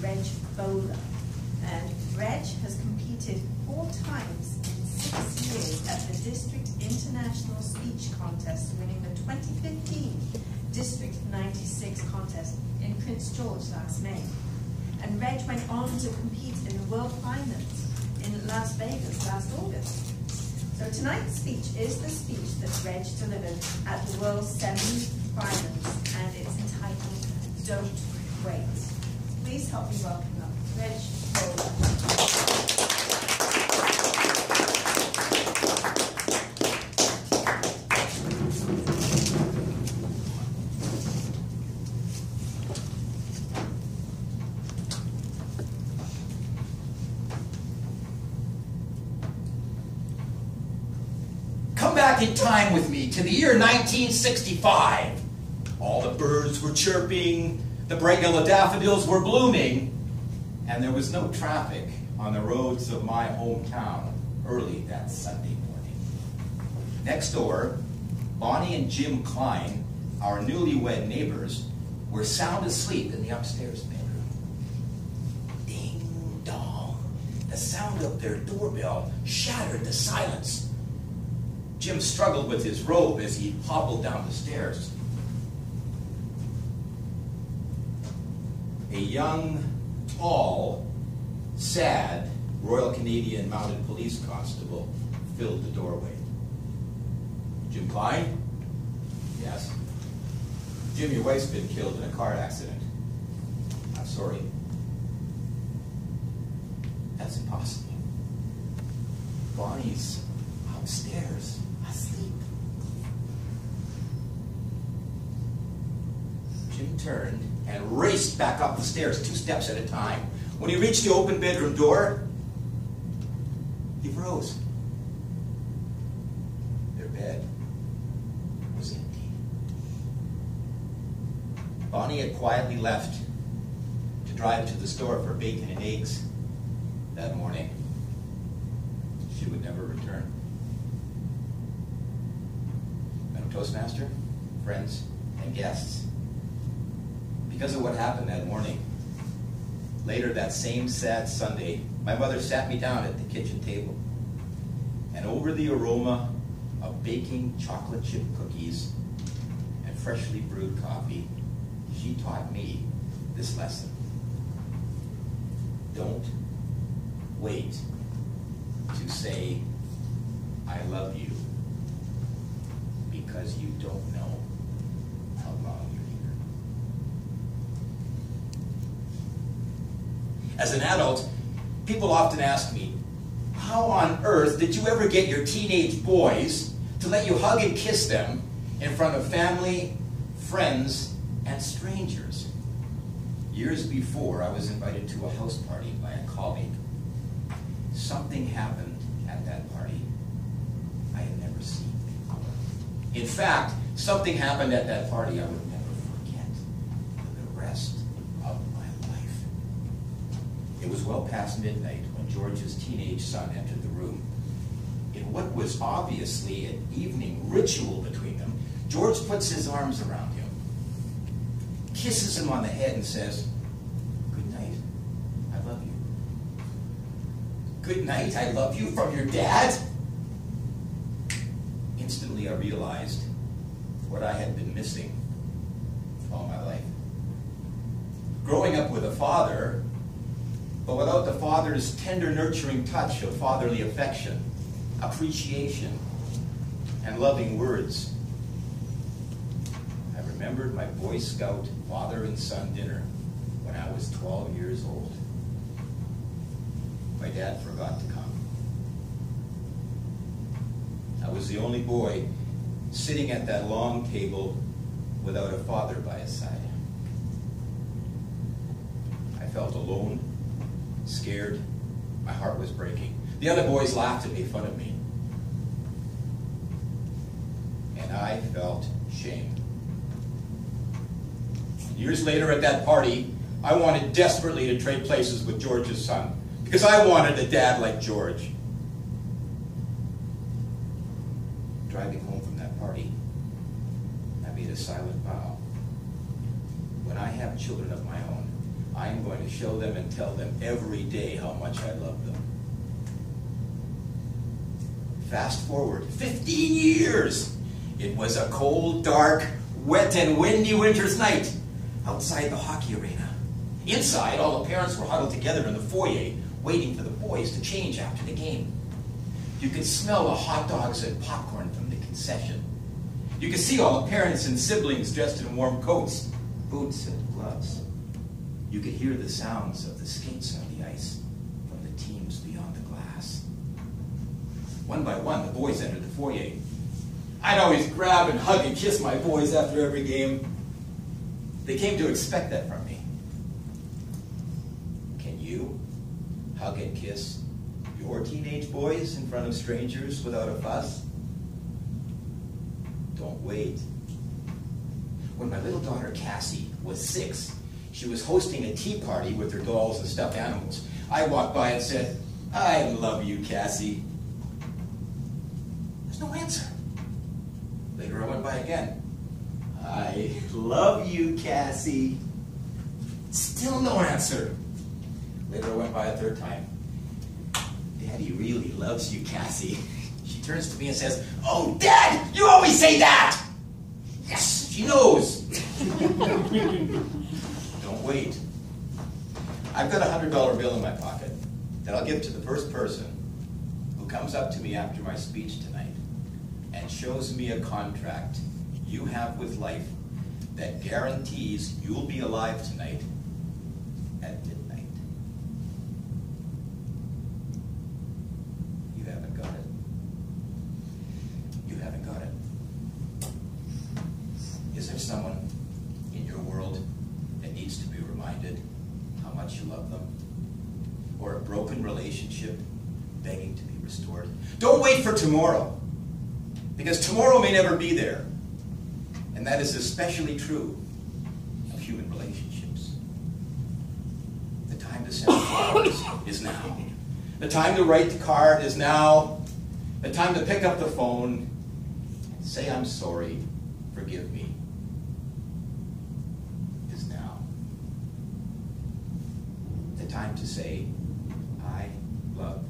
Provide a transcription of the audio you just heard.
Reg Boaler. And Reg has competed 4 times in 6 years at the District International Speech Contest, winning the 2015 District 96 contest in Prince George last May. And Reg went on to compete in the World Finals in Las Vegas last August. So tonight's speech is the speech that Reg delivered at the World Semi-Finals, and it's entitled Don't Wait. Please help me welcome up Reg Boaler. Come back in time with me to the year 1965. All the birds were chirping, the bright yellow daffodils were blooming, and there was no traffic on the roads of my hometown early that Sunday morning. Next door, Bonnie and Jim Klein, our newlywed neighbors, were sound asleep in the upstairs bedroom. Ding dong. The sound of their doorbell shattered the silence. Jim struggled with his robe as he hobbled down the stairs. A young, tall, sad Royal Canadian Mounted Police constable filled the doorway. Jim Klein? Yes. Jim, your wife's been killed in a car accident. I'm sorry. That's impossible. Bonnie's upstairs, asleep. Jim turned and raced back up the stairs 2 steps at a time. When he reached the open bedroom door, he froze. Their bed was empty. Bonnie had quietly left to drive to the store for bacon and eggs that morning. She would never return. Madam Toastmaster, friends, and guests, because of what happened that morning, later that same sad Sunday, my mother sat me down at the kitchen table, and over the aroma of baking chocolate chip cookies and freshly brewed coffee, she taught me this lesson. Don't wait to say, I love you, because you don't know how long you're here. As an adult, people often ask me, how on earth did you ever get your teenage boys to let you hug and kiss them in front of family, friends, and strangers? Years before, I was invited to a house party by a colleague. Something happened at that party I had never seen before. In fact, something happened at that party I would never forget for the rest of my life. It was well past midnight when George's teenage son entered the room. In what was obviously an evening ritual between them, George puts his arms around him, kisses him on the head, and says, "Good night, I love you." "Good night, I love you" from your dad? Instantly I realized what I had been missing all my life. Growing up with a father, but without the father's tender, nurturing touch of fatherly affection, appreciation, and loving words. I remembered my Boy Scout father and son dinner when I was 12 years old. My dad forgot to come. I was the only boy sitting at that long table without a father by his side. I felt alone, scared, my heart was breaking. The other boys laughed and made fun of me. And I felt shame. Years later at that party, I wanted desperately to trade places with George's son, because I wanted a dad like George. Driving home from that party, I made a silent vow. When I have children of my own, I'm going to show them and tell them every day how much I love them. Fast forward 15 years. It was a cold, dark, wet, and windy winter's night outside the hockey arena. Inside, all the parents were huddled together in the foyer, waiting for the boys to change after the game. You could smell the hot dogs and popcorn from the concession. You could see all the parents and siblings dressed in warm coats, boots, and gloves. You could hear the sounds of the skates on the ice from the teams beyond the glass. One by one, the boys entered the foyer. I'd always grab and hug and kiss my boys after every game. They came to expect that from me. Can you hug and kiss your teenage boys in front of strangers without a fuss? Don't wait. When my little daughter Cassie was 6, she was hosting a tea party with her dolls and stuffed animals. I walked by and said, "I love you, Cassie." There's no answer. Later I went by again. "I love you, Cassie." Still no answer. Later I went by a third time. "Daddy really loves you, Cassie." She turns to me and says, "Oh, Dad, you always say that!" Yes, she knows. Don't wait. I've got a $100 bill in my pocket that I'll give to the first person who comes up to me after my speech tonight and shows me a contract you have with life that guarantees you'll be alive tonight at midnight. You haven't got it. You haven't got it. Is there someone in your world that needs to be reminded how much you love them? Or a broken relationship begging to be restored? Don't wait for tomorrow, because tomorrow may never be there. And that is especially true of human relationships. The time to send flowers is now. The time to write the card is now. The time to pick up the phone and say, "I'm sorry, forgive me," is now. The time to say, "I love